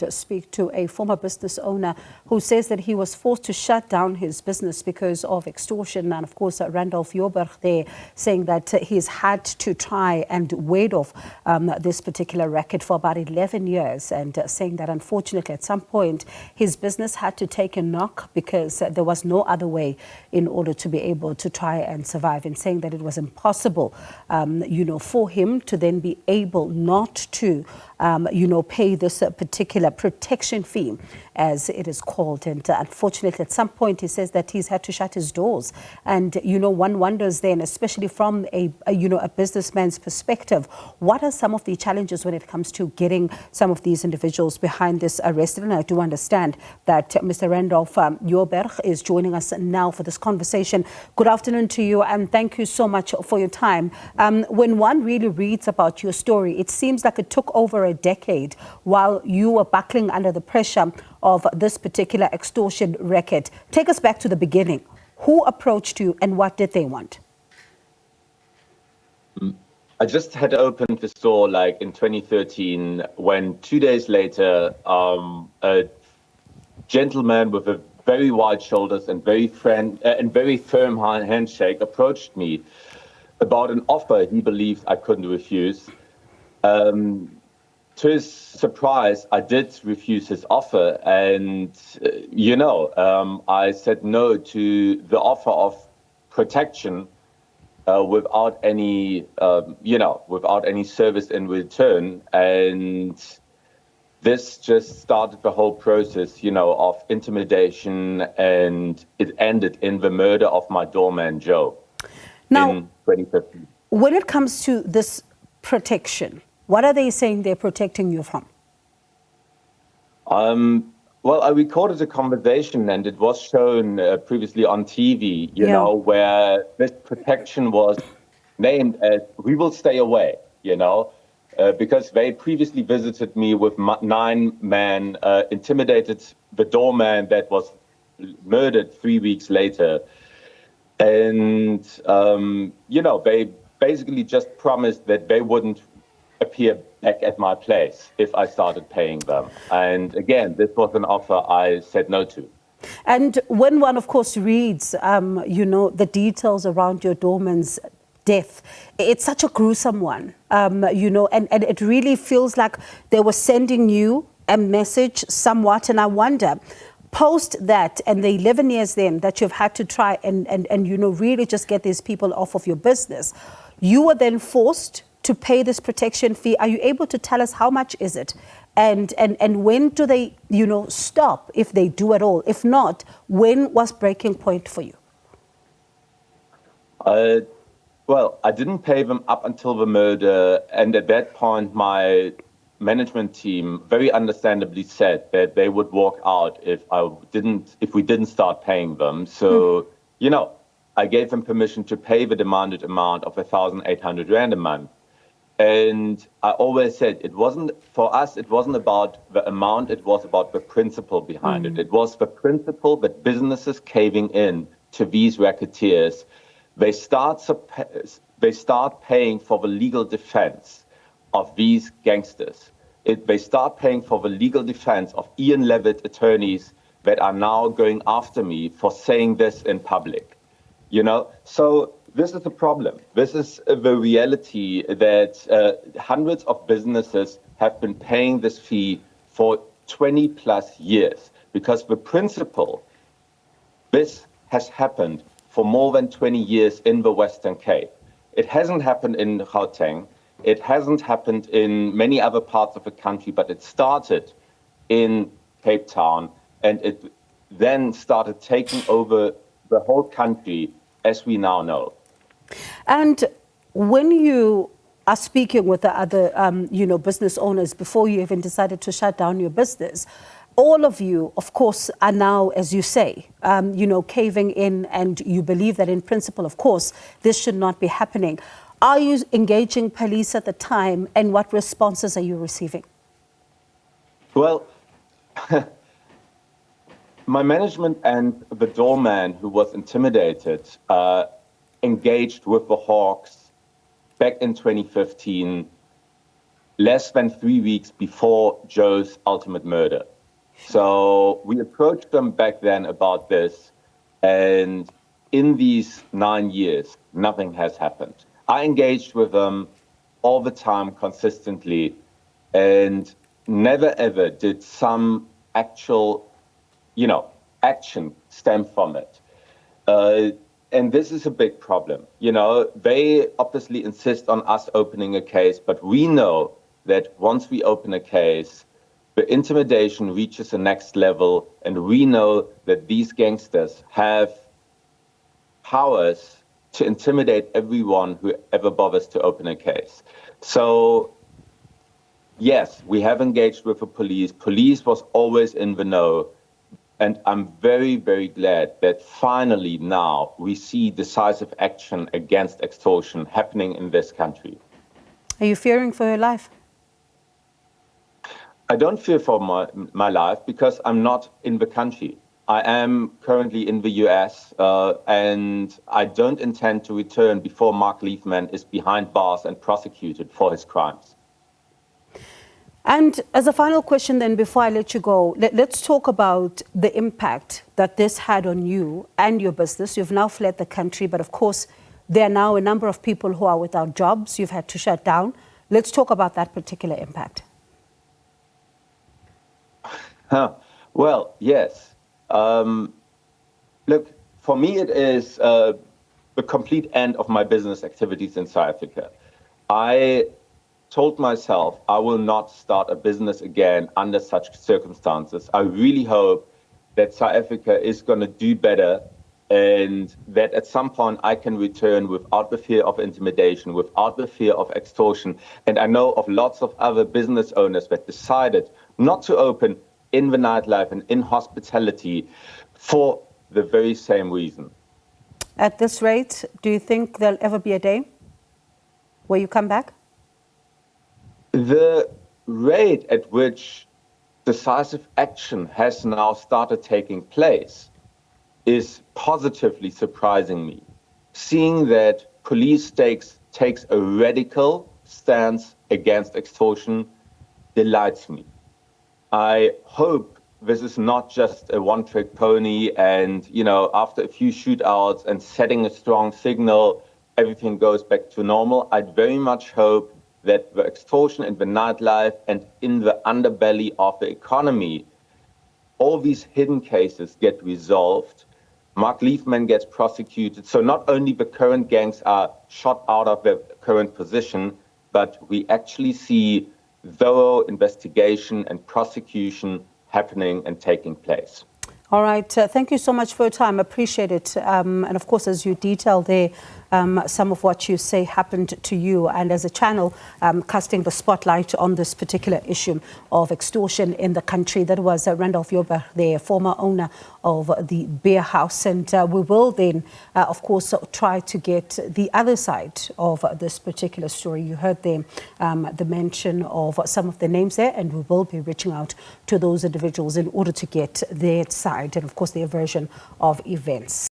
and speak to a former business owner who says that he was forced to shut down his business because of extortion. And of course, Randolf Jorberg there saying that he's had to try and ward off this particular racket for about 11 years, and saying that unfortunately at some point his business had to take a knock because there was no other way in order to be able to try and survive, and saying that it was impossible, for him to then be able not to, pay this particular protection fee, as it is called. And unfortunately, at some point, he says that he's had to shut his doors. And, one wonders then, especially from a businessman's perspective, what are some of the challenges when it comes to getting some of these individuals behind this arrest? And I do understand that Mr. Randolf Jorberg is joining us now for this conversation. Good afternoon to you, and thank you so much for your time. When one really reads about your story, it seems like it took over a decade while you were buckling under the pressure of this particular extortion racket. Take us back to the beginning. Who approached you and what did they want? I just had opened the store in 2013 when 2 days later, a gentleman with a very wide shoulders and very firm handshake approached me about an offer he believed I couldn't refuse. To his surprise, I did refuse his offer, and I said no to the offer of protection without any service in return, and this just started the whole process, of intimidation, and it ended in the murder of my doorman Joe in 2015. When it comes to this protection, what are they saying they're protecting you from? Well, I recorded a conversation and it was shown previously on TV, where this protection was named as "We will stay away," because they previously visited me with 9 men, intimidated the doorman that was murdered 3 weeks later. And, they basically just promised that they wouldn't appear back at my place if I started paying them. And again, this was an offer I said no to. And when one, of course, reads, the details around your doorman's death, it's such a gruesome one, and it really feels like they were sending you a message somewhat. And I wonder, post that and the 11 years then that you've had to try and really just get these people off of your business, you were then forced to pay this protection fee. Are you able to tell us how much is it? And when do they, stop, if they do at all? If not, when was breaking point for you? Well, I didn't pay them up until the murder. And at that point, my management team very understandably said that they would walk out if we didn't start paying them. So, I gave them permission to pay the demanded amount of 1,800 Rand a month. And I always said it wasn't about the amount, it was about the principle behind it. It was the principle that businesses caving in to these racketeers, they start paying for the legal defense of these gangsters. They start paying for the legal defense of Ian Levitt attorneys that are now going after me for saying this in public. So this is the problem. This is the reality that hundreds of businesses have been paying this fee for 20 plus years, because the principle, this has happened for more than 20 years in the Western Cape. It hasn't happened in Gauteng. It hasn't happened in many other parts of the country, but it started in Cape Town, and it then started taking over the whole country as we now know. And when you are speaking with the other, business owners before you even decided to shut down your business, all of you, of course, are now, as you say, caving in, and you believe that in principle, of course, this should not be happening. Are you engaging police at the time, and what responses are you receiving? Well, my management and the doorman who was intimidated engaged with the Hawks back in 2015 less than 3 weeks before Joe's ultimate murder. So we approached them back then about this, and in these 9 years, nothing has happened. I engaged with them all the time consistently, and never ever did some actual, action stem from it. And this is a big problem. They obviously insist on us opening a case, but we know that once we open a case, the intimidation reaches the next level, and we know that these gangsters have powers to intimidate everyone who ever bothers to open a case. So, yes, we have engaged with the police. Police was always in the know. And I'm very, very glad that finally now we see decisive action against extortion happening in this country. Are you fearing for your life? I don't fear for my life because I'm not in the country. I am currently in the US, and I don't intend to return before Mark Liefman is behind bars and prosecuted for his crimes. And as a final question then, before I let you go, let's talk about the impact that this had on you and your business. You've now fled the country, but of course, there are now a number of people who are without jobs. You've had to shut down. Let's talk about that particular impact. Well, yes. Look, for me, it is the complete end of my business activities in South Africa. I told myself I will not start a business again under such circumstances. I really hope that South Africa is going to do better, and that at some point I can return without the fear of intimidation, without the fear of extortion. And I know of lots of other business owners that decided not to open in the nightlife and in hospitality for the very same reason. At this rate, do you think there'll ever be a day where you come back? The rate at which decisive action has now started taking place is positively surprising me. Seeing that police takes a radical stance against extortion delights me. I hope this is not just a one-trick pony and, after a few shootouts and setting a strong signal, everything goes back to normal. I very much hope that the extortion in the nightlife and in the underbelly of the economy, all these hidden cases get resolved. Mark Liefman gets prosecuted. So not only the current gangs are shot out of their current position, but we actually see thorough investigation and prosecution happening and taking place. All right. Thank you so much for your time. Appreciate it. And of course, as you detail there, some of what you say happened to you, and as a channel casting the spotlight on this particular issue of extortion in the country. That was Randolf Jorberg, the former owner of the beer house. And we will then, of course, try to get the other side of this particular story. You heard there the mention of some of the names there, and we will be reaching out to those individuals in order to get their side and, of course, their version of events.